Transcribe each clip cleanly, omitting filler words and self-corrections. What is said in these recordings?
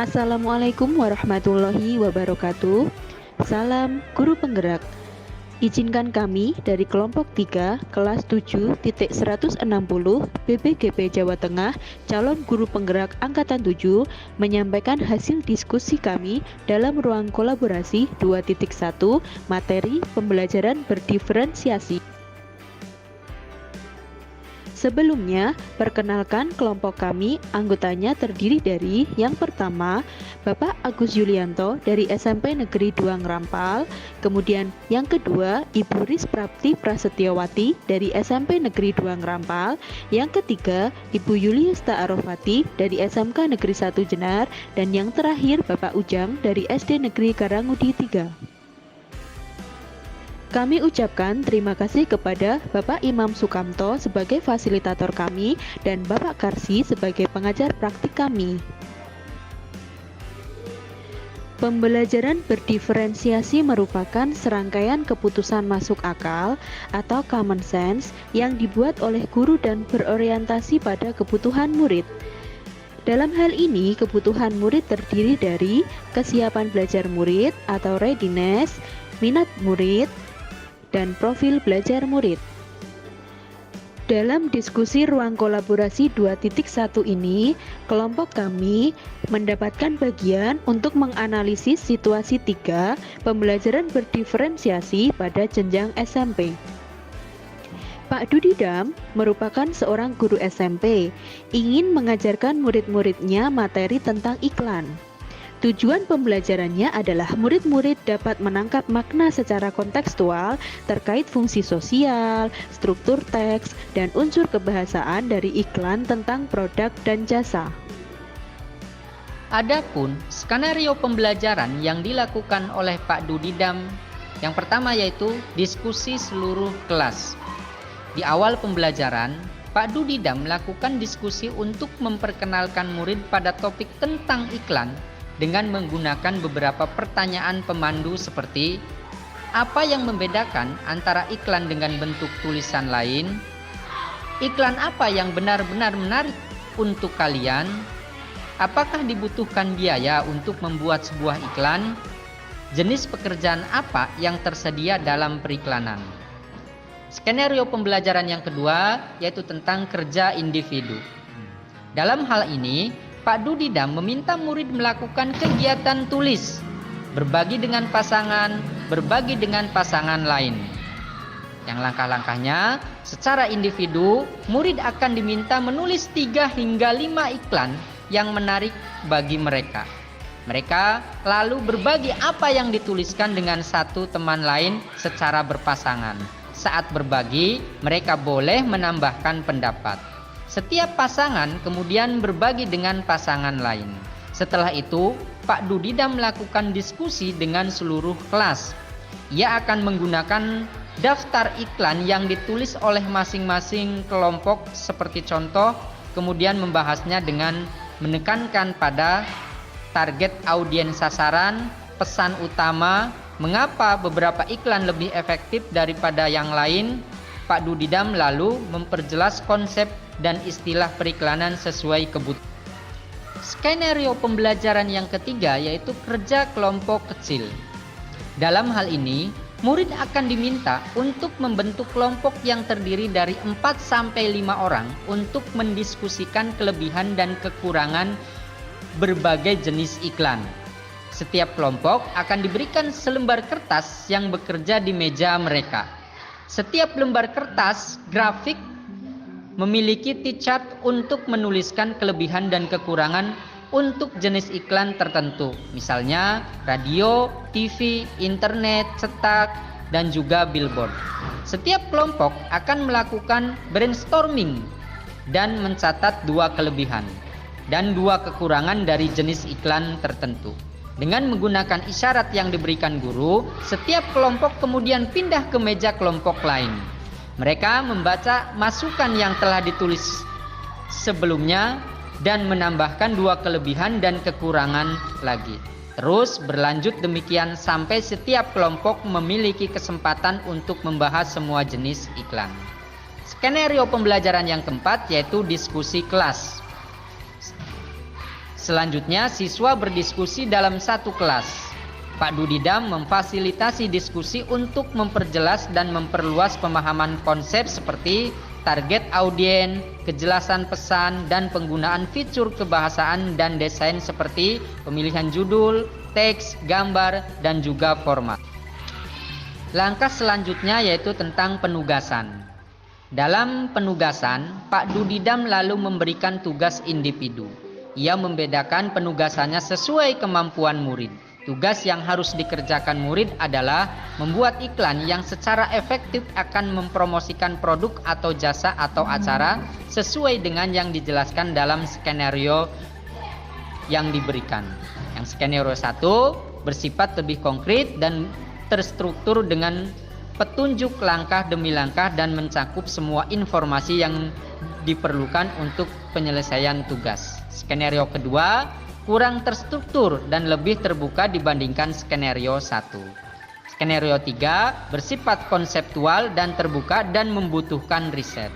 Assalamualaikum warahmatullahi wabarakatuh. Salam Guru Penggerak. Izinkan kami dari kelompok 3 kelas 7.160 BPGP Jawa Tengah calon guru penggerak angkatan 7 menyampaikan hasil diskusi kami dalam ruang kolaborasi 2.1 materi pembelajaran berdiferensiasi. Sebelumnya, perkenalkan kelompok kami, anggotanya terdiri dari yang pertama, Bapak Agus Yulianto dari SMP Negeri 2 Rampal, kemudian yang kedua, Ibu Ris Prapti Prasetyawati dari SMP Negeri 2 Rampal, yang ketiga, Ibu Yuliasta Arofati dari SMK Negeri 1 Jenar, dan yang terakhir, Bapak Ujang dari SD Negeri Karangudi 3. Kami ucapkan terima kasih kepada Bapak Imam Sukamto sebagai fasilitator kami dan Bapak Karsi sebagai pengajar praktik kami. Pembelajaran berdiferensiasi merupakan serangkaian keputusan masuk akal atau common sense yang dibuat oleh guru dan berorientasi pada kebutuhan murid. Dalam hal ini, kebutuhan murid terdiri dari kesiapan belajar murid atau readiness, minat murid, dan profil belajar murid. Dalam diskusi ruang kolaborasi 2.1 ini, kelompok kami mendapatkan bagian untuk menganalisis situasi 3 pembelajaran berdiferensiasi pada jenjang SMP. Pak Dudidam merupakan seorang guru SMP, ingin mengajarkan murid-muridnya materi tentang iklan. Tujuan pembelajarannya adalah murid-murid dapat menangkap makna secara kontekstual terkait fungsi sosial, struktur teks, dan unsur kebahasaan dari iklan tentang produk dan jasa. Adapun skenario pembelajaran yang dilakukan oleh Pak Dudidam, yang pertama yaitu diskusi seluruh kelas. Di awal pembelajaran, Pak Dudidam melakukan diskusi untuk memperkenalkan murid pada topik tentang iklan dengan menggunakan beberapa pertanyaan pemandu seperti apa yang membedakan antara iklan dengan bentuk tulisan lain, iklan apa yang benar-benar menarik untuk kalian, apakah dibutuhkan biaya untuk membuat sebuah iklan, jenis pekerjaan apa yang tersedia dalam periklanan. Skenario pembelajaran yang kedua yaitu tentang kerja individu. Dalam hal ini, Pak Dudidam meminta murid melakukan kegiatan tulis, berbagi dengan pasangan lain. Yang langkah-langkahnya, secara individu, murid akan diminta menulis 3 hingga 5 iklan yang menarik bagi mereka. Mereka lalu berbagi apa yang dituliskan dengan satu teman lain secara berpasangan. Saat berbagi, mereka boleh menambahkan pendapat. Setiap pasangan kemudian berbagi dengan pasangan lain. Setelah itu, Pak Dudidam melakukan diskusi dengan seluruh kelas. Ia akan menggunakan daftar iklan yang ditulis oleh masing-masing kelompok seperti contoh, kemudian membahasnya dengan menekankan pada target audiens sasaran, pesan utama, mengapa beberapa iklan lebih efektif daripada yang lain. Pak Dudidam lalu memperjelas konsep dan istilah periklanan sesuai kebutuhan. Skenario pembelajaran yang ketiga yaitu kerja kelompok kecil. Dalam hal ini, murid akan diminta untuk membentuk kelompok yang terdiri dari 4-5 orang untuk mendiskusikan kelebihan dan kekurangan berbagai jenis iklan. Setiap kelompok akan diberikan selembar kertas yang bekerja di meja mereka. Setiap lembar kertas grafik memiliki T-chart untuk menuliskan kelebihan dan kekurangan untuk jenis iklan tertentu, misalnya radio, TV, internet, cetak, dan juga billboard. Setiap kelompok akan melakukan brainstorming dan mencatat 2 kelebihan dan 2 kekurangan dari jenis iklan tertentu. Dengan menggunakan isyarat yang diberikan guru, setiap kelompok kemudian pindah ke meja kelompok lain. Mereka membaca masukan yang telah ditulis sebelumnya dan menambahkan 2 kelebihan dan kekurangan lagi. Terus berlanjut demikian sampai setiap kelompok memiliki kesempatan untuk membahas semua jenis iklan. Skenario pembelajaran yang keempat yaitu diskusi kelas. Selanjutnya, siswa berdiskusi dalam satu kelas. Pak Dudidam memfasilitasi diskusi untuk memperjelas dan memperluas pemahaman konsep seperti target audiens, kejelasan pesan, dan penggunaan fitur kebahasaan dan desain seperti pemilihan judul, teks, gambar, dan juga format. Langkah selanjutnya yaitu tentang penugasan. Dalam penugasan, Pak Dudidam lalu memberikan tugas individu. Ia membedakan penugasannya sesuai kemampuan murid. Tugas yang harus dikerjakan murid adalah membuat iklan yang secara efektif akan mempromosikan produk atau jasa atau acara sesuai dengan yang dijelaskan dalam skenario yang diberikan. Yang skenario 1 bersifat lebih konkret dan terstruktur dengan petunjuk langkah demi langkah dan mencakup semua informasi yang diperlukan untuk penyelesaian tugas. Skenario kedua kurang terstruktur dan lebih terbuka dibandingkan skenario 1. Skenario 3 bersifat konseptual dan terbuka dan membutuhkan riset.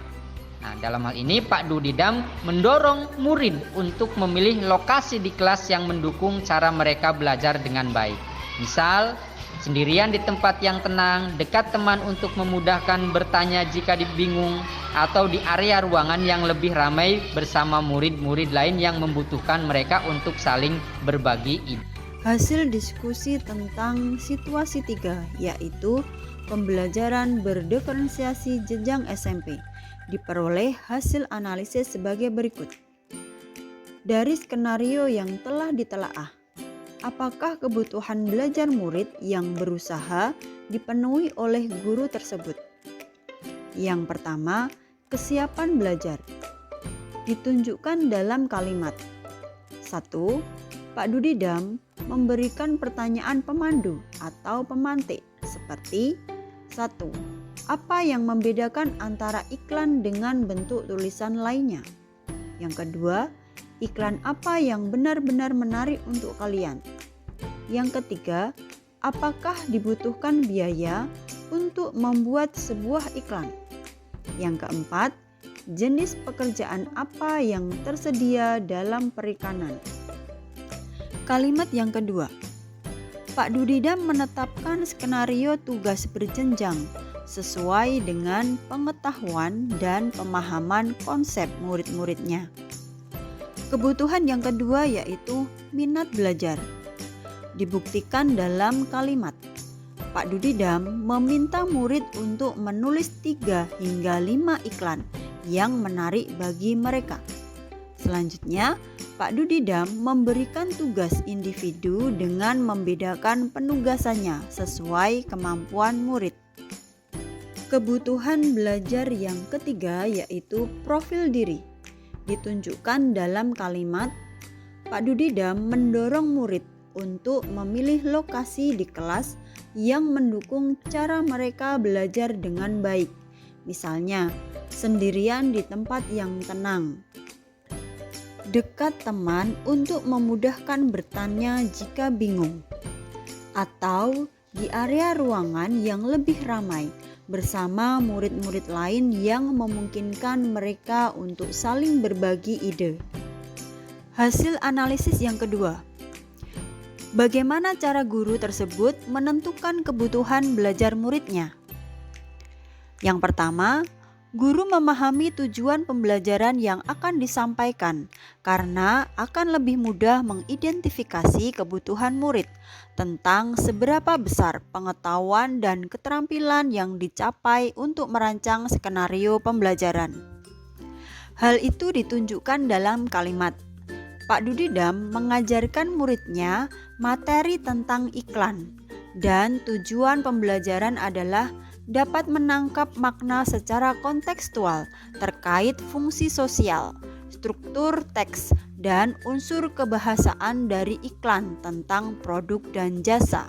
Nah, dalam hal ini Pak Dudidam mendorong murid untuk memilih lokasi di kelas yang mendukung cara mereka belajar dengan baik. Misal, sendirian di tempat yang tenang, dekat teman untuk memudahkan bertanya jika bingung, atau di area ruangan yang lebih ramai bersama murid-murid lain yang membutuhkan mereka untuk saling berbagi ide. Hasil diskusi tentang situasi 3 yaitu pembelajaran berdiferensiasi jenjang SMP diperoleh hasil analisis sebagai berikut. Dari skenario yang telah ditelaah, apakah kebutuhan belajar murid yang berusaha dipenuhi oleh guru tersebut? Yang pertama, kesiapan belajar. Ditunjukkan dalam kalimat. 1. Pak Dudidam memberikan pertanyaan pemandu atau pemantik seperti 1. Apa yang membedakan antara iklan dengan bentuk tulisan lainnya? Yang kedua, iklan apa yang benar-benar menarik untuk kalian? Yang ketiga, apakah dibutuhkan biaya untuk membuat sebuah iklan? Yang keempat, jenis pekerjaan apa yang tersedia dalam perikanan? Kalimat yang kedua, Pak Dudidam menetapkan skenario tugas berjenjang sesuai dengan pengetahuan dan pemahaman konsep murid-muridnya. Kebutuhan yang kedua yaitu minat belajar. Dibuktikan dalam kalimat. Pak Dudidam meminta murid untuk menulis 3 hingga 5 iklan yang menarik bagi mereka. Selanjutnya, Pak Dudidam memberikan tugas individu dengan membedakan penugasannya sesuai kemampuan murid. Kebutuhan belajar yang ketiga yaitu profil diri. Ditunjukkan dalam kalimat, Pak Dudidam mendorong murid untuk memilih lokasi di kelas yang mendukung cara mereka belajar dengan baik. Misalnya, sendirian di tempat yang tenang. Dekat teman untuk memudahkan bertanya jika bingung. Atau di area ruangan yang lebih ramai bersama murid-murid lain yang memungkinkan mereka untuk saling berbagi ide. Hasil analisis yang kedua. Bagaimana cara guru tersebut menentukan kebutuhan belajar muridnya? Yang pertama, guru memahami tujuan pembelajaran yang akan disampaikan karena akan lebih mudah mengidentifikasi kebutuhan murid tentang seberapa besar pengetahuan dan keterampilan yang dicapai untuk merancang skenario pembelajaran. Hal itu ditunjukkan dalam kalimat. Pak Dudidam mengajarkan muridnya materi tentang iklan dan tujuan pembelajaran adalah dapat menangkap makna secara kontekstual terkait fungsi sosial, struktur teks, dan unsur kebahasaan dari iklan tentang produk dan jasa.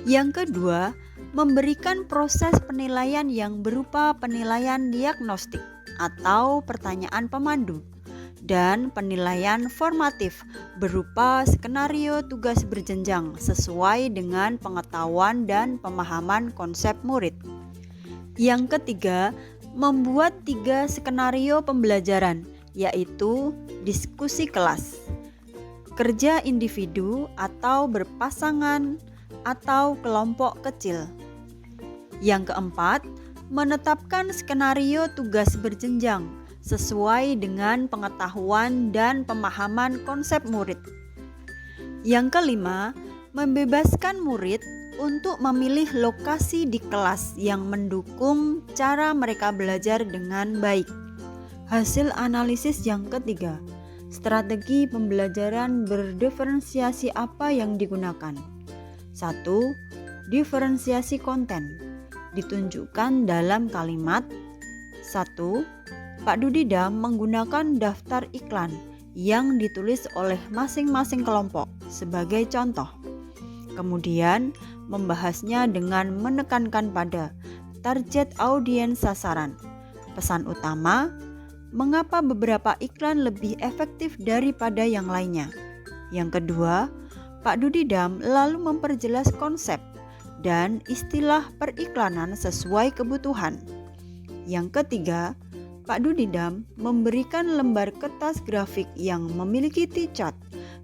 Yang kedua, memberikan proses penilaian yang berupa penilaian diagnostik atau pertanyaan pemandu dan penilaian formatif berupa skenario tugas berjenjang sesuai dengan pengetahuan dan pemahaman konsep murid. Yang ketiga, membuat 3 skenario pembelajaran, yaitu diskusi kelas. kerja individu atau berpasangan atau kelompok kecil. Yang keempat, menetapkan skenario tugas berjenjang sesuai dengan pengetahuan dan pemahaman konsep murid. Yang kelima, membebaskan murid untuk memilih lokasi di kelas yang mendukung cara mereka belajar dengan baik. Hasil analisis yang ketiga, strategi pembelajaran berdiferensiasi apa yang digunakan? 1. Diferensiasi konten ditunjukkan dalam kalimat 1. Pak Dudidam menggunakan daftar iklan yang ditulis oleh masing-masing kelompok sebagai contoh. Kemudian membahasnya dengan menekankan pada target audiens sasaran. Pesan utama, mengapa beberapa iklan lebih efektif daripada yang lainnya. Yang kedua, Pak Dudidam lalu memperjelas konsep dan istilah periklanan sesuai kebutuhan. Yang ketiga, Pak Dudidam memberikan lembar kertas grafik yang memiliki T-chart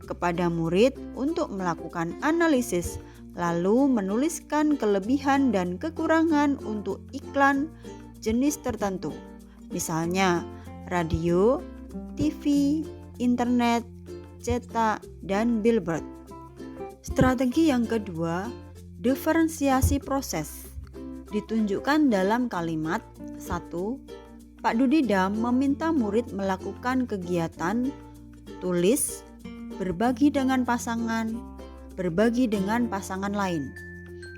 kepada murid untuk melakukan analisis, lalu menuliskan kelebihan dan kekurangan untuk iklan jenis tertentu. Misalnya, radio, TV, internet, cetak, dan billboard. Strategi yang kedua, diferensiasi proses. Ditunjukkan dalam kalimat 1. Pak Dudidam meminta murid melakukan kegiatan tulis, berbagi dengan pasangan, berbagi dengan pasangan lain.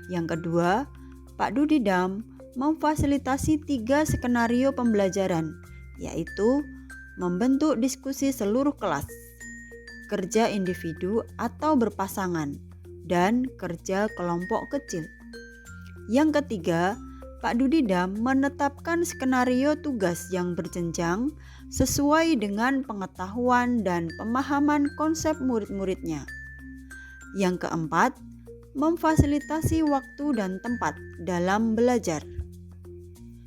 Yang kedua, Pak Dudidam memfasilitasi 3 skenario pembelajaran, yaitu membentuk diskusi seluruh kelas, kerja individu atau berpasangan, dan kerja kelompok kecil. Yang ketiga, Pak Dudidam menetapkan skenario tugas yang berjenjang sesuai dengan pengetahuan dan pemahaman konsep murid-muridnya. Yang keempat, memfasilitasi waktu dan tempat dalam belajar.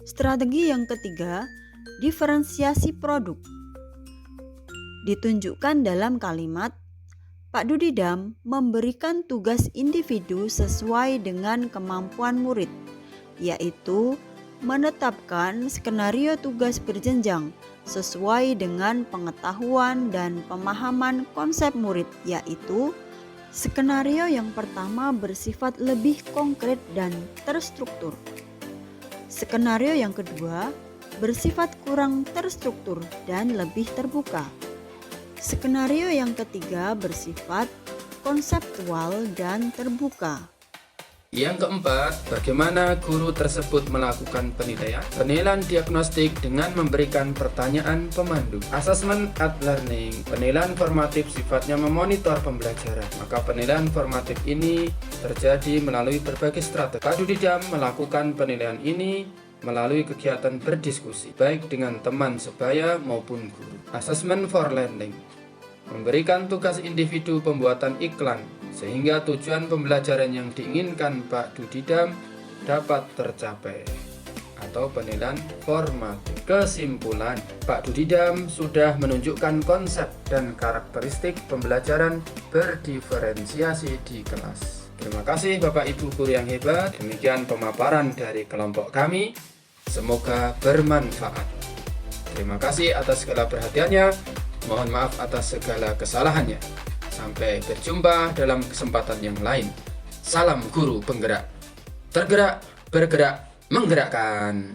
Strategi yang ketiga, diferensiasi produk. Ditunjukkan dalam kalimat, Pak Dudidam memberikan tugas individu sesuai dengan kemampuan murid, yaitu menetapkan skenario tugas berjenjang sesuai dengan pengetahuan dan pemahaman konsep murid, yaitu skenario yang pertama bersifat lebih konkret dan terstruktur. Skenario yang kedua bersifat kurang terstruktur dan lebih terbuka. Skenario yang ketiga bersifat konseptual dan terbuka. Yang keempat, bagaimana guru tersebut melakukan penilaian? Penilaian diagnostik dengan memberikan pertanyaan pemandu. Assessment at learning, penilaian formatif sifatnya memonitor pembelajaran. Maka penilaian formatif ini terjadi melalui berbagai strategi. Pak Dudidam melakukan penilaian ini melalui kegiatan berdiskusi, baik dengan teman sebaya maupun guru. Assessment for learning, memberikan tugas individu pembuatan iklan sehingga tujuan pembelajaran yang diinginkan Pak Dudidam dapat tercapai, atau penilaian formatif. Kesimpulan, Pak Dudidam sudah menunjukkan konsep dan karakteristik pembelajaran berdiferensiasi di kelas. Terima kasih Bapak Ibu guru yang hebat. Demikian pemaparan dari kelompok kami. Semoga bermanfaat. Terima kasih atas segala perhatiannya. Mohon maaf atas segala kesalahannya. Sampai berjumpa dalam kesempatan yang lain. Salam guru penggerak. Tergerak, bergerak, menggerakkan.